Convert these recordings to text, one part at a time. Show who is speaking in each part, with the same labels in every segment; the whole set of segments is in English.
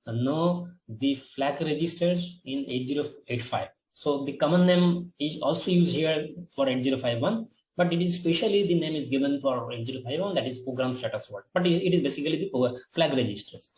Speaker 1: know the flag registers in 8085. So the common name is also used here for 8051, but it is specially the name is given for 8051, that is program status word, but it is basically the flag registers.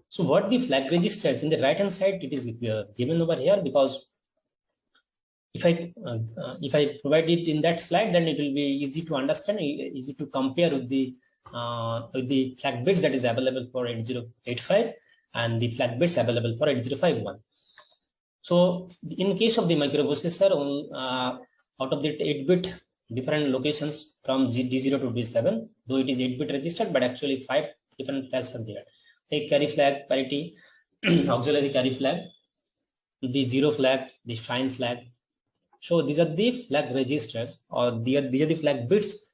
Speaker 1: So what the flag registers in the right hand side, it is given over here, because if I provide it in that slide, then it will be easy to understand, easy to compare with the flag bits that is available for 8085 and the flag bits available for 8051. So in case of the microprocessor, out of the 8-bit different locations from D0 to D7, though it is 8-bit registered, but actually 5 different flags are there. Take carry flag, parity, auxiliary carry flag, the 0 flag, the shine flag. So these are the flag registers, or these are the flag bits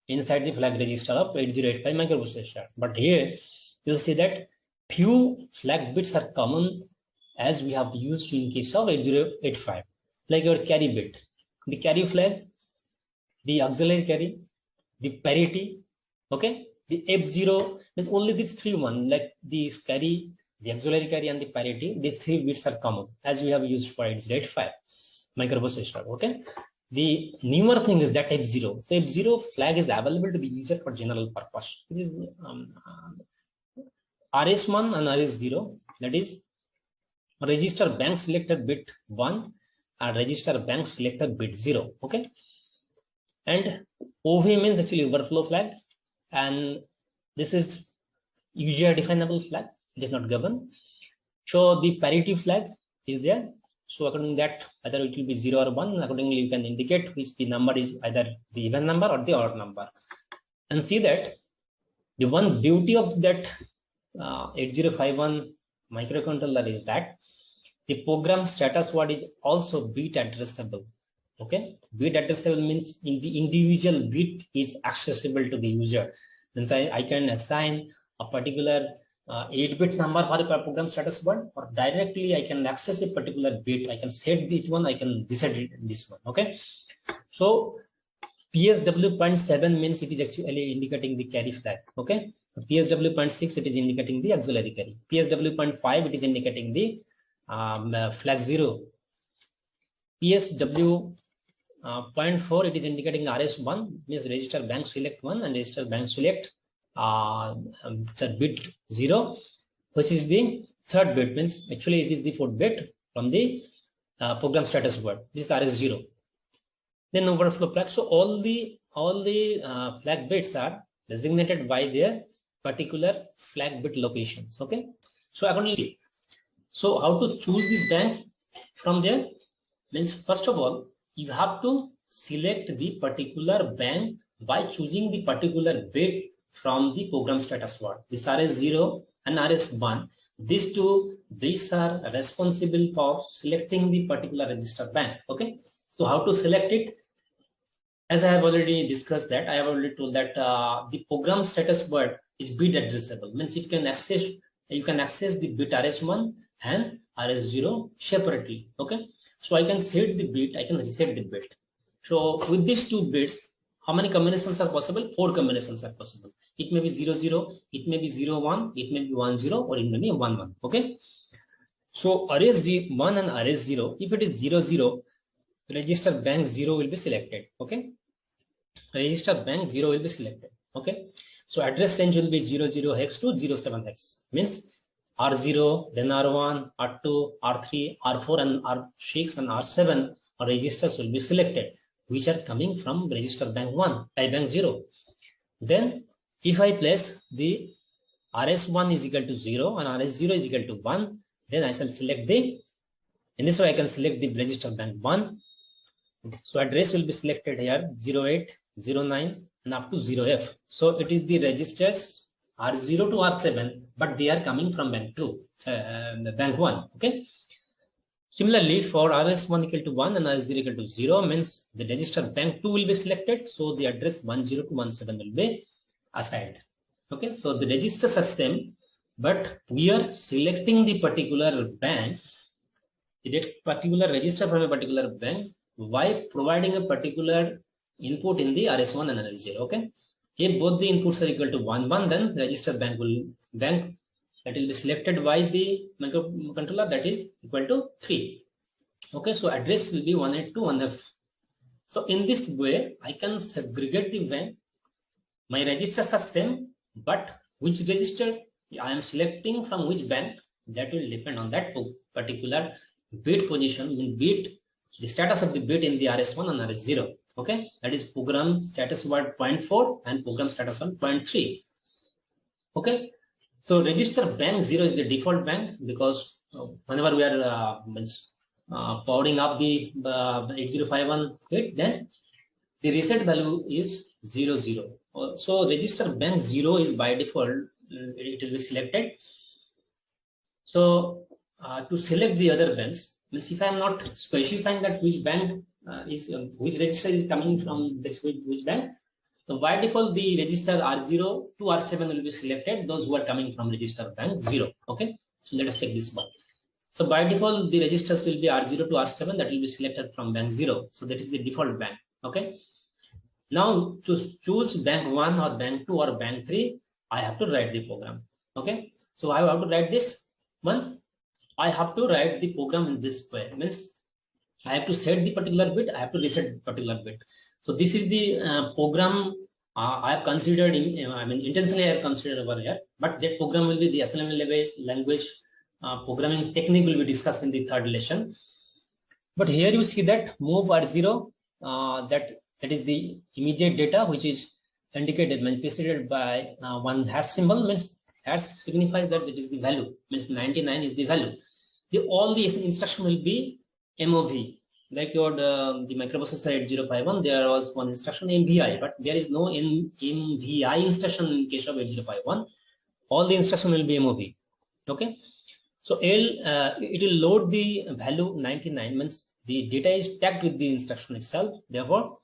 Speaker 1: inside the flag register of 8085 microprocessor. But here you see that few flag bits are common as we have used in case of 8085, like your carry bit, the carry flag, the auxiliary carry, the parity, okay. The F0 is only these 3 one, like the carry, the auxiliary carry, and the parity. These 3 bits are common as we have used for 8085 microprocessor, okay. The newer thing is that F0. So F0 flag is available to the user for general purpose. It is RS1 and RS0, that is register bank selector bit 1 and register bank selector bit 0, okay. And OV means actually overflow flag, and this is user definable flag, it is not governed. So the parity flag is there. So according to that, either it will be 0 or 1, accordingly you can indicate which the number is either the even number or the odd number. And see that the one beauty of that 8051 microcontroller is that the program status word is also bit addressable, okay. Bit addressable means in the individual bit is accessible to the user. Then I can assign a particular 8-bit number for a program status word, or directly I can access a particular bit. I can set this one, I can decide this one, okay. So PSW 0.7 means it is actually indicating the carry flag, okay. PSW 0.6 it is indicating the auxiliary carry. PSW 0.5 it is indicating the flag 0. PSW 0.4 it is indicating RS1, means register bank select 1 and register bank select bit 0, which is the 3rd bit, means actually it is the 4th bit from the program status word. This is RS0. Then overflow flag. So all the flag bits are designated by their particular flag bit locations, okay. So accordingly, so how to choose this bank from there means, first of all, you have to select the particular bank by choosing the particular bit from the program status word. This RS0 and RS1, these are responsible for selecting the particular register bank, okay. So how to select it? As I have already discussed that, I have already told that the program status word is bit addressable, means you can access the bit RS1 and RS0 separately, okay. So I can set the bit, I can reset the bit. So with these 2 bits, how many combinations are possible? 4 combinations are possible. It may be 0 0, it may be 0 1, it may be 1 0, or it may be 1 1, okay. So RS1 and RS0, if it is 0 0, register bank 0 will be selected, okay. Register bank 0 will be selected, okay. So address range will be 00 hex to 07 hex, means R0, then R1, R2, R3, R4, and R6 and R7 registers will be selected, which are coming from register bank 1, bank 0. Then if I place the RS1 is equal to 0 and RS0 is equal to 1, then I shall select in this way I can select the register bank 1. So address will be selected here 08, 09 and up to 0F. So it is the registers R0 to R7, but they are coming from bank 2, bank 1, okay. Similarly, for RS1 equal to 1 and RS0 equal to 0 means the register bank 2 will be selected. So the address 10 to 17 will be assigned. Okay, so the registers are same, but we are selecting the particular bank, the particular register from a particular bank by providing a particular input in the RS1 and RS0. Okay, if both the inputs are equal to 1 1, then register bank that will be selected by the microcontroller, that is equal to 3. Okay, so address will be 182.1F. So in this way, I can segregate the bank. My registers are same, but which register I am selecting from which bank, that will depend on that particular bit position, bit, the status of the bit in the RS1 and RS0. Okay, that is program status word 0.4 and program status one 0.3. Okay, so register bank 0 is the default bank, because whenever we are powering up the 8051 bit, then the reset value is 00. So register bank 0 is by default, it will be selected. So to select the other banks, means if I am not specifying that which bank which register is coming from this which bank, so by default the register R0 to R7 will be selected, those who are coming from register bank 0. Okay, so let us check this one. So by default the registers will be R0 to R7, that will be selected from bank 0. So that is the default bank. Okay, now to choose bank 1 or bank 2 or bank 3, I have to write the program. Okay, so I have to write this one. I have to write the program in this way, means I have to set the particular bit, I have to reset the particular bit. So this is the program I have considered intentionally I have considered over here, but that program will be the assembly language programming technique will be discussed in the third lesson. But here you see that move R0, that is the immediate data which is indicated, preceded by one hash symbol, means hash signifies that it is the value, means 99 is the value. All the instruction will be MOV, like your the microprocessor 8051, there was one instruction MVI, but there is no MVI instruction in case of 8051. All the instruction will be MOV. Okay, so it will load the value 99, means the data is tagged with the instruction itself, therefore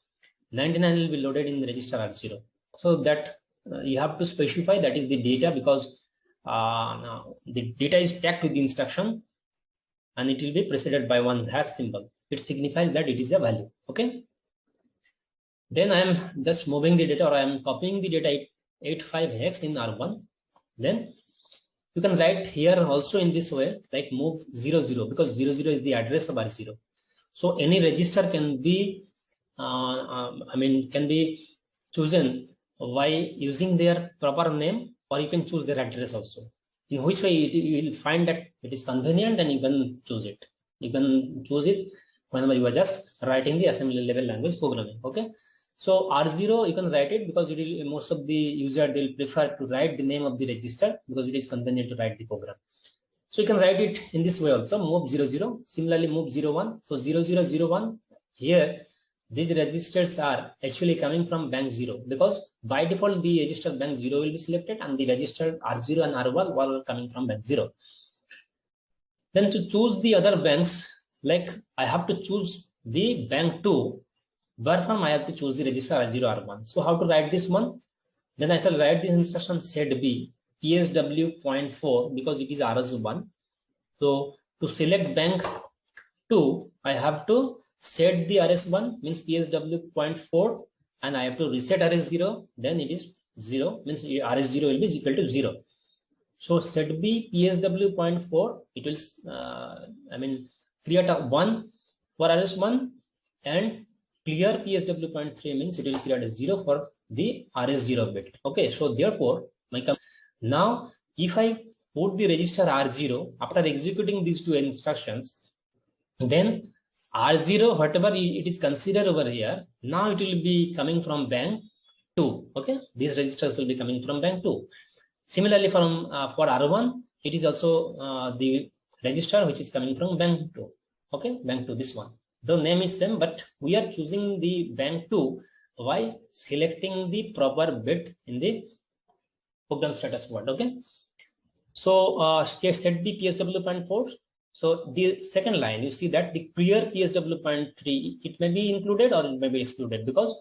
Speaker 1: 99 will be loaded in the register R0. So that you have to specify that is the data, because now the data is tagged with the instruction and it will be preceded by one hash symbol. It signifies that it is a value. Okay, then I am just moving the data, or I am copying the data 85 hex in R1. Then you can write here also in this way, like move 00, because 00 is the address of R0. So any register can be can be chosen by using their proper name, or you can choose their address also. In which way you will find that it is convenient, and you can choose it. You can choose it whenever you are just writing the assembly level language programming. Okay, so R0 you can write it, because it will, most of the user they will prefer to write the name of the register, because it is convenient to write the program. So you can write it in this way also, move 00. Similarly move 01. So 0001 here, these registers are actually coming from bank 0, because by default the register bank 0 will be selected, and the register R0 and R1 were coming from bank 0. Then to choose the other banks, like I have to choose the bank 2, where from I have to choose the register R0 R1. So how to write this one? Then I shall write this instruction set B PSW 0.4, because it is RS1. So to select bank 2, I have to set the RS1, means PSW 0.4, and I have to reset RS0, then it is 0, means RS0 will be equal to 0. So set B PSW 0.4, it will create a 1 for RS1, and clear PSW 0.3 means it will create a 0 for the RS0 bit. Okay, so therefore now if I put the register R0 after executing these two instructions, then R0 whatever it is considered over here, now it will be coming from bank 2. Okay, these registers will be coming from bank 2. Similarly from for R1, it is also the register which is coming from bank 2. Okay, bank 2, this one. The name is same, but we are choosing the bank 2 by selecting the proper bit in the program status word. Okay, so set the PSW 0.4. So the second line, you see that the clear PSW 0.3, it may be included or it may be excluded, because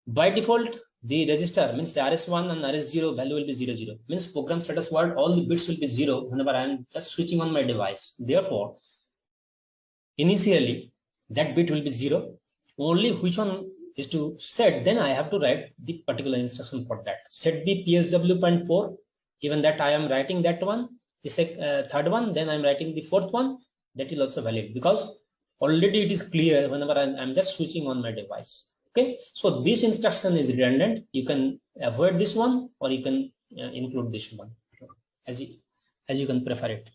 Speaker 1: by default the register, means the RS1 and RS0 value will be 00, means program status word all the bits will be 0 whenever I am just switching on my device. Therefore initially that bit will be 0, only which one is to set, then I have to write the particular instruction for that. Set the PSW 0.4, even that I am writing that one, the third one, then I'm writing the fourth one, that is also valid, because already it is clear whenever I'm just switching on my device. Okay, so this instruction is redundant. You can avoid this one, or you can include this one, as you can prefer it.